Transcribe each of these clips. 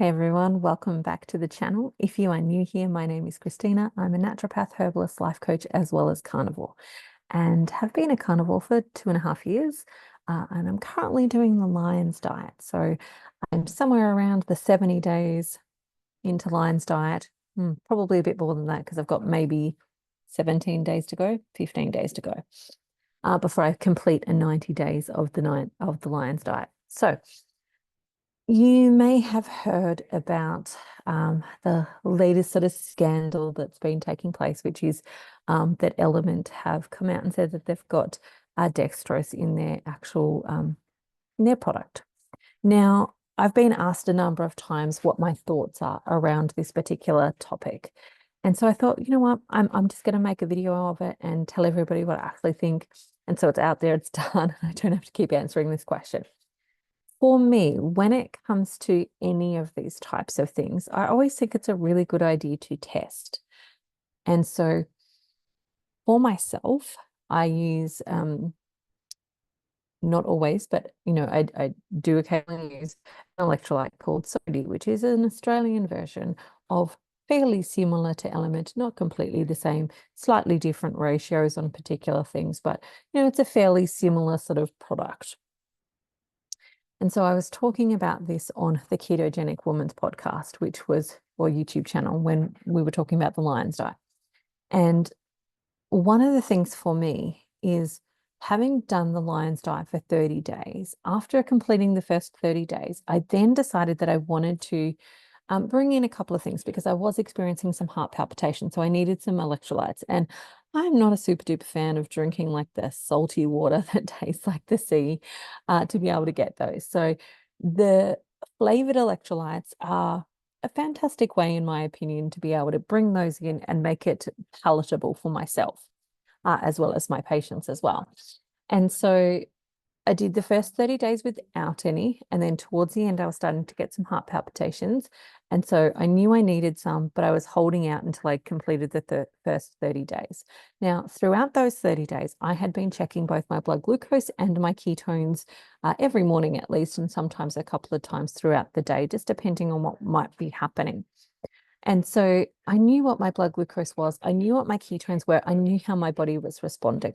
Hey everyone, welcome back to the channel. If you are new here, my name is Christina. I'm a naturopath, herbalist, life coach, as well as carnivore, and have been a carnivore for 2.5 years. And I'm currently doing the Lion's diet. So I'm somewhere around the 70 days into Lion's diet, probably a bit more than that because I've got maybe 17 days to go, 15 days to go, before I complete a 90 days of the Lion's diet. So you may have heard about the latest sort of scandal that's been taking place, which is that LMNT have come out and said that they've got dextrose in their actual in their product. Now, I've been asked a number of times what my thoughts are around this particular topic. And so I thought, you know what, I'm just going to make a video of it and tell everybody what I actually think. And so it's out there, it's done. I don't have to keep answering this question. For me, when it comes to any of these types of things, I always think it's a really good idea to test. And so for myself, I use, not always, but I do occasionally use an electrolyte called sodium, which is an Australian version of fairly similar to LMNT, not completely the same, slightly different ratios on particular things, but it's a fairly similar sort of product. And so I was talking about this on the Ketogenic Woman's podcast, or YouTube channel, when we were talking about the Lion's diet. And one of the things for me is having done the Lion's diet for 30 days, after completing the first 30 days, I then decided that I wanted to bring in a couple of things because I was experiencing some heart palpitations. So I needed some electrolytes. And I'm not a super duper fan of drinking like the salty water that tastes like the sea to be able to get those. So the flavored electrolytes are a fantastic way, in my opinion, to be able to bring those in and make it palatable for myself, as well as my patients as well. And so I did the first 30 days without any, and then towards the end, I was starting to get some heart palpitations. And so I knew I needed some, but I was holding out until I completed the first 30 days. Now, throughout those 30 days, I had been checking both my blood glucose and my ketones every morning at least, and sometimes a couple of times throughout the day, just depending on what might be happening. And so I knew what my blood glucose was. I knew what my ketones were. I knew how my body was responding.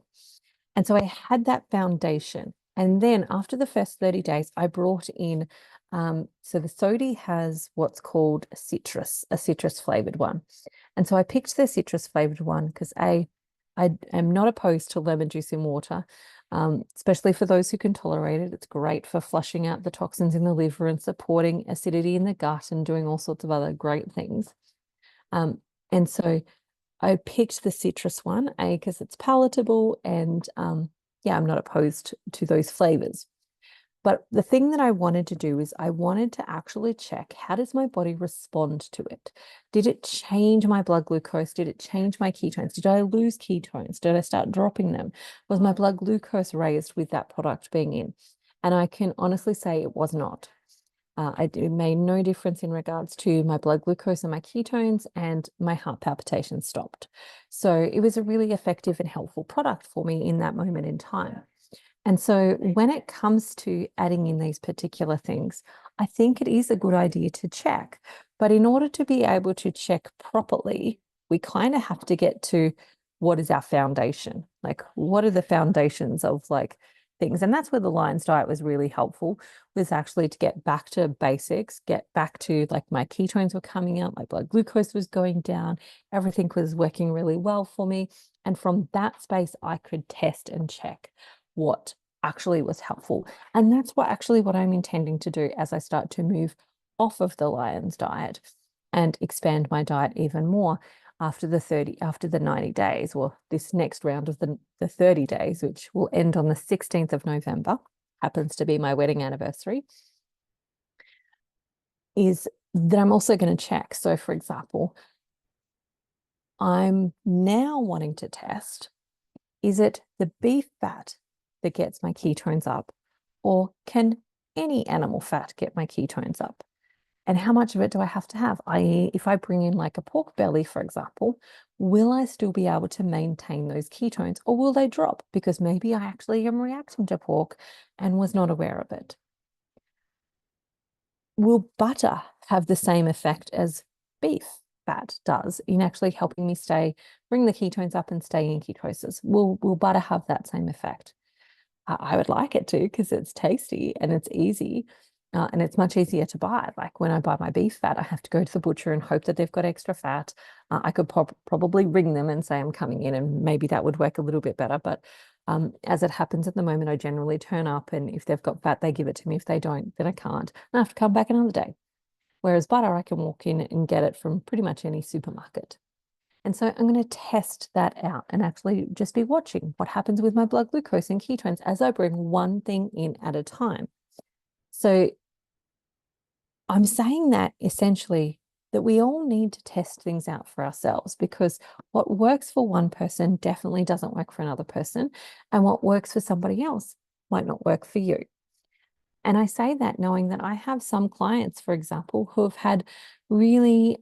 And so I had that foundation. And then after the first 30 days, I brought in, so the sodi has what's called a citrus flavored one. And so I picked the citrus flavored one because I am not opposed to lemon juice in water, especially for those who can tolerate it. It's great for flushing out the toxins in the liver and supporting acidity in the gut and doing all sorts of other great things. And so I picked the citrus one, because it's palatable and yeah, I'm not opposed to those flavors. But the thing that I wanted to do is I wanted to actually check, how does my body respond to it? Did it change my blood glucose? Did it change my ketones? Did I lose ketones? Did I start dropping them? Was my blood glucose raised with that product being in? And I can honestly say it was not. It made no difference in regards to my blood glucose and my ketones, and my heart palpitations stopped. So it was a really effective and helpful product for me in that moment in time. And so when it comes to adding in these particular things, I think it is a good idea to check. But in order to be able to check properly, we kind of have to get to what is our foundation? Like, what are the foundations of things? And that's where the Lion's diet was really helpful, was actually to get back to basics, get back to my ketones were coming out, my blood glucose was going down, everything was working really well for me. And from that space, I could test and check what actually was helpful. And that's what I'm intending to do as I start to move off of the Lion's diet and expand my diet even more after the 90 days, or this next round of the 30 days, which will end on the 16th of November, happens to be my wedding anniversary, is that I'm also going to check. So for example, I'm now wanting to test, is it the beef fat that gets my ketones up, or can any animal fat get my ketones up? And how much of it do I have to have? I.e., if I bring in a pork belly, for example, will I still be able to maintain those ketones, or will they drop because maybe I actually am reacting to pork and was not aware of it? Will butter have the same effect as beef fat does in actually helping me bring the ketones up and stay in ketosis. Will butter have that same effect? I would like it to, because it's tasty and it's easy. And it's much easier to buy. Like when I buy my beef fat, I have to go to the butcher and hope that they've got extra fat. I could probably ring them and say I'm coming in, and maybe that would work a little bit better. But as it happens at the moment, I generally turn up, and if they've got fat, they give it to me. If they don't, then I can't. I have to come back another day. Whereas butter, I can walk in and get it from pretty much any supermarket. And so I'm going to test that out and actually just be watching what happens with my blood glucose and ketones as I bring one thing in at a time. So I'm saying that essentially that we all need to test things out for ourselves, because what works for one person definitely doesn't work for another person, and what works for somebody else might not work for you. And I say that knowing that I have some clients, for example, who have had really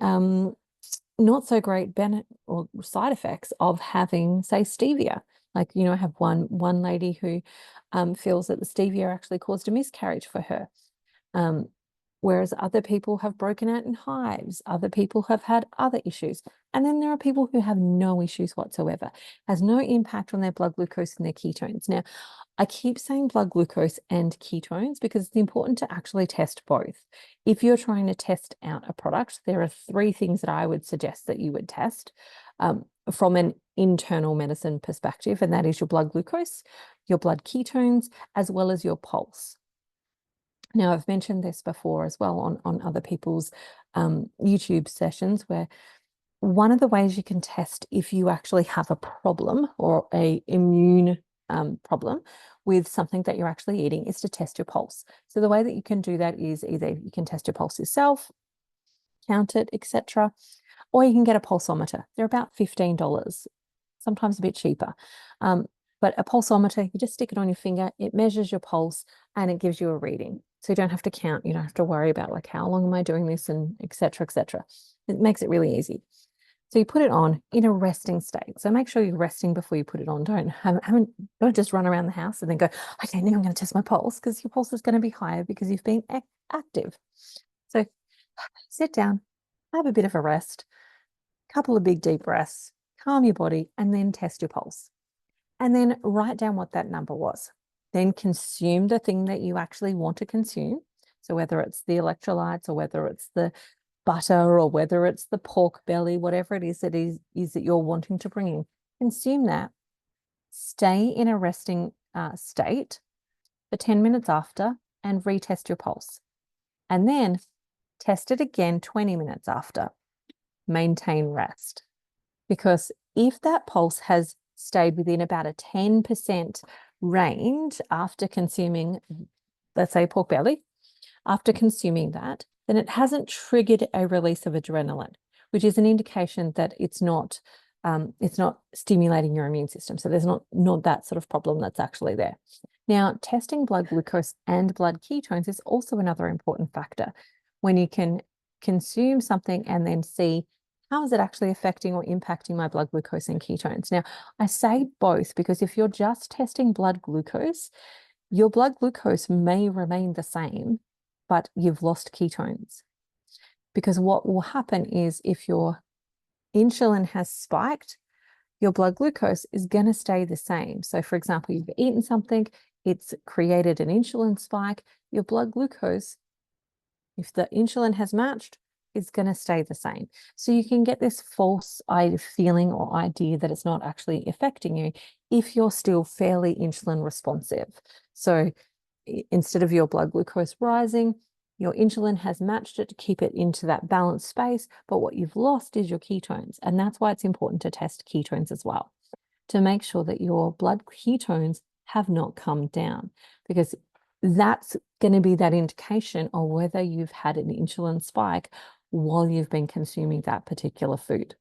not so great benefit or side effects of having, say, stevia. Like, I have one lady who feels that the stevia actually caused a miscarriage for her. Whereas other people have broken out in hives, other people have had other issues. And then there are people who have no issues whatsoever, has no impact on their blood glucose and their ketones. Now, I keep saying blood glucose and ketones because it's important to actually test both. If you're trying to test out a product, there are 3 things that I would suggest that you would test from an internal medicine perspective, and that is your blood glucose, your blood ketones, as well as your pulse. Now, I've mentioned this before as well on other people's YouTube sessions, where one of the ways you can test if you actually have a problem or a immune problem with something that you're actually eating is to test your pulse. So the way that you can do that is either you can test your pulse yourself, count it, etc., or you can get a pulsometer. They're about $15, sometimes a bit cheaper. But a pulsometer, you just stick it on your finger, it measures your pulse, and it gives you a reading. So you don't have to count, you don't have to worry about like how long am I doing this, and etc., etc. It makes it really easy. So you put it on in a resting state. So make sure you're resting before you put it on. Don't just run around the house and then go, okay, now I'm going to test my pulse, because your pulse is going to be higher because you've been active. So sit down, have a bit of a rest, couple of big deep breaths, calm your body, and then test your pulse. And then write down what that number was. Then consume the thing that you actually want to consume. So whether it's the electrolytes, or whether it's the butter, or whether it's the pork belly, whatever it is that you're wanting to bring in, consume that. Stay in a resting state for 10 minutes after, and retest your pulse. And then test it again 20 minutes after. Maintain rest. Because if that pulse has stayed within about a 10% range after consuming, let's say, pork belly, after consuming that, then it hasn't triggered a release of adrenaline, which is an indication that it's not stimulating your immune system. So there's not that sort of problem that's actually there. Now, testing blood glucose and blood ketones is also another important factor. When you can consume something and then see how is it actually affecting or impacting my blood glucose and ketones. Now, I say both because if you're just testing blood glucose, your blood glucose may remain the same, but you've lost ketones. Because what will happen is if your insulin has spiked, your blood glucose is going to stay the same. So for example, you've eaten something, it's created an insulin spike, your blood glucose, if the insulin has matched, is going to stay the same. So you can get this false feeling or idea that it's not actually affecting you if you're still fairly insulin responsive. So instead of your blood glucose rising, your insulin has matched it to keep it into that balanced space, but what you've lost is your ketones. And that's why it's important to test ketones as well, to make sure that your blood ketones have not come down, because that's going to be that indication of whether you've had an insulin spike while you've been consuming that particular food.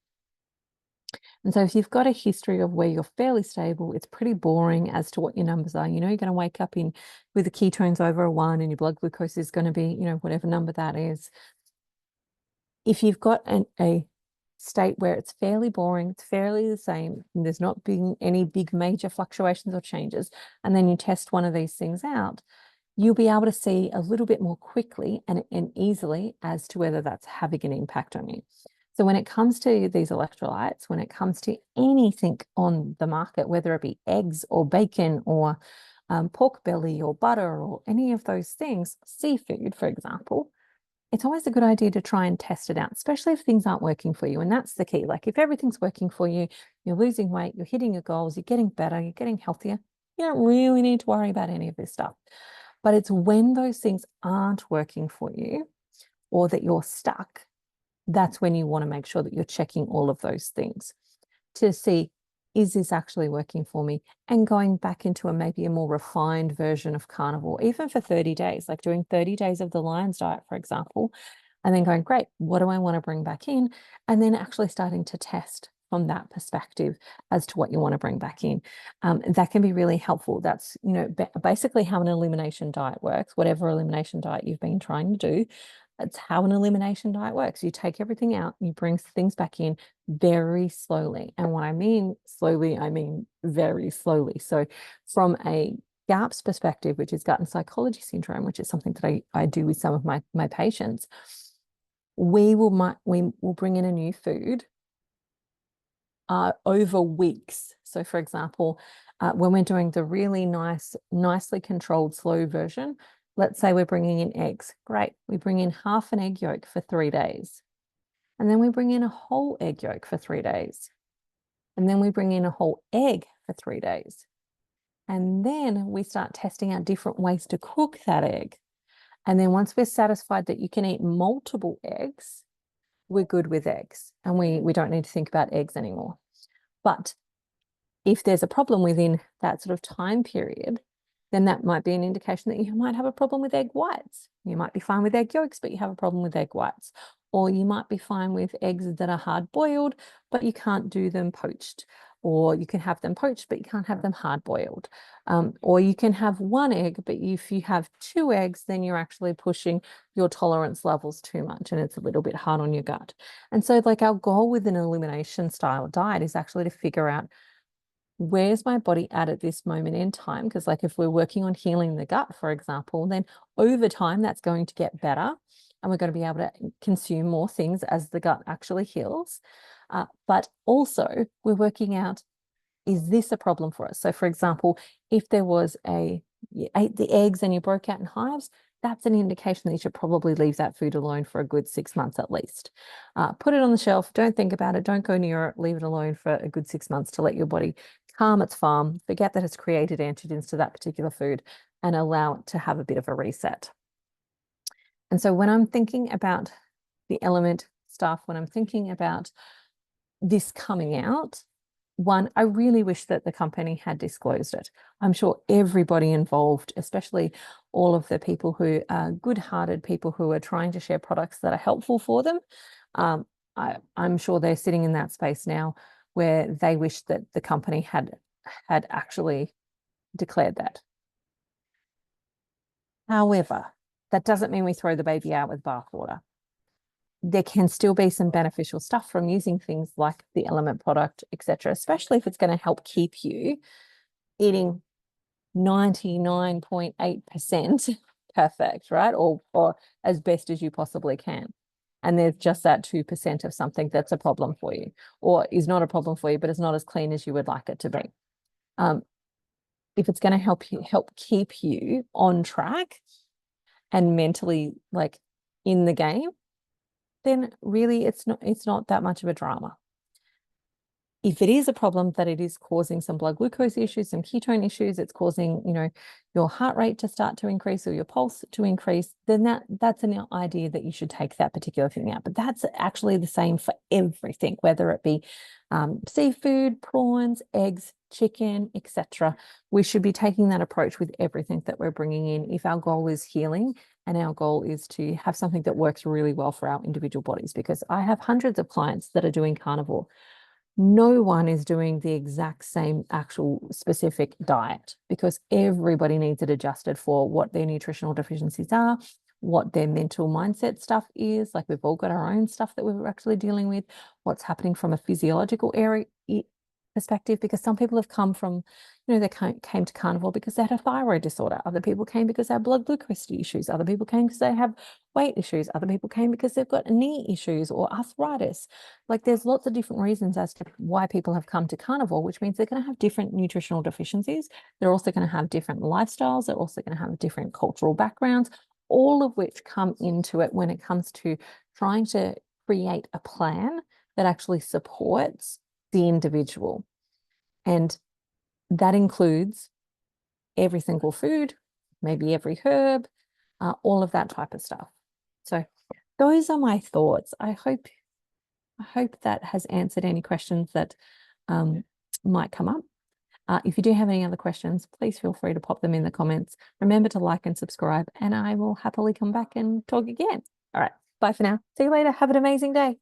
And so if you've got a history of where you're fairly stable, it's pretty boring as to what your numbers are. You're going to wake up with the ketones over a 1 and your blood glucose is going to be, whatever number that is. If you've got a state where it's fairly boring, it's fairly the same, and there's not been any big major fluctuations or changes, and then you test one of these things out, you'll be able to see a little bit more quickly and easily as to whether that's having an impact on you. So when it comes to these electrolytes, when it comes to anything on the market, whether it be eggs or bacon or pork belly or butter or any of those things, seafood, for example, it's always a good idea to try and test it out, especially if things aren't working for you. And that's the key. Like if everything's working for you, you're losing weight, you're hitting your goals, you're getting better, you're getting healthier, you don't really need to worry about any of this stuff. But it's when those things aren't working for you or that you're stuck, that's when you want to make sure that you're checking all of those things to see, is this actually working for me? And going back into maybe a more refined version of carnivore, even for 30 days, like doing 30 days of the Lion's diet, for example, and then going, great, what do I want to bring back in? And then actually starting to test from that perspective as to what you want to bring back in. That can be really helpful. That's, basically how an elimination diet works, whatever elimination diet you've been trying to do. That's how an elimination diet works. You take everything out, you bring things back in very slowly. And when I mean slowly, I mean very slowly. So from a GAPS perspective, which is gut and psychology syndrome, which is something that I do with some of my patients, we will bring in a new food over weeks. So for example, when we're doing the really nicely controlled slow version, let's say we're bringing in eggs. Great. We bring in half an egg yolk for 3 days. And then we bring in a whole egg yolk for 3 days. And then we bring in a whole egg for 3 days. And then we start testing out different ways to cook that egg. And then once we're satisfied that you can eat multiple eggs, we're good with eggs. And we don't need to think about eggs anymore. But if there's a problem within that sort of time period, then that might be an indication that you might have a problem with egg whites. You might be fine with egg yolks, but you have a problem with egg whites. Or you might be fine with eggs that are hard boiled, but you can't do them poached. Or you can have them poached, but you can't have them hard boiled. Or you can have one egg, but if you have 2 eggs, then you're actually pushing your tolerance levels too much and it's a little bit hard on your gut. And so like our goal with an elimination style diet is actually to figure out, where's my body at this moment in time? Because like if we're working on healing the gut, for example, then over time that's going to get better and we're going to be able to consume more things as the gut actually heals. But also we're working out, is this a problem for us? So for example, if there was you ate the eggs and you broke out in hives, that's an indication that you should probably leave that food alone for a good 6 months at least. Put it on the shelf, don't think about it, don't go near it, leave it alone for a good 6 months to let your body calm its farm, forget that it's created antigens to that particular food, and allow it to have a bit of a reset. And so when I'm thinking about the LMNT stuff, when I'm thinking about this coming out, one, I really wish that the company had disclosed it. I'm sure everybody involved, especially all of the people who are good-hearted people who are trying to share products that are helpful for them, I'm sure they're sitting in that space now where they wish that the company had actually declared that. However, that doesn't mean we throw the baby out with bathwater. There can still be some beneficial stuff from using things like the LMNT product, etc., especially if it's going to help keep you eating 99.8% perfect, right? Or as best as you possibly can. And there's just that 2% of something that's a problem for you, or is not a problem for you, but it's not as clean as you would like it to be. If it's going to help keep you on track and mentally like in the game, then really it's not that much of a drama. If it is a problem that it is causing some blood glucose issues, some ketone issues, it's causing, your heart rate to start to increase or your pulse to increase, then that's an idea that you should take that particular thing out. But that's actually the same for everything, whether it be seafood, prawns, eggs, chicken, etc. We should be taking that approach with everything that we're bringing in if our goal is healing and our goal is to have something that works really well for our individual bodies. Because I have hundreds of clients that are doing carnivore. No one is doing the exact same actual specific diet because everybody needs it adjusted for what their nutritional deficiencies are, what their mental mindset stuff is. Like we've all got our own stuff that we're actually dealing with, what's happening from a physiological area perspective, because some people have come from, they came to carnivore because they had a thyroid disorder. Other people came because they have blood glucose issues. Other people came because they have weight issues. Other people came because they've got knee issues or arthritis. Like there's lots of different reasons as to why people have come to carnivore, which means they're going to have different nutritional deficiencies. They're also going to have different lifestyles. They're also going to have different cultural backgrounds, all of which come into it when it comes to trying to create a plan that actually supports the individual. And that includes every single food, maybe every herb, all of that type of stuff. So those are my thoughts. I hope that has answered any questions that might come up. If you do have any other questions, please feel free to pop them in the comments. Remember to like and subscribe, and I will happily come back and talk again. All right, bye for now. See you later. Have an amazing day.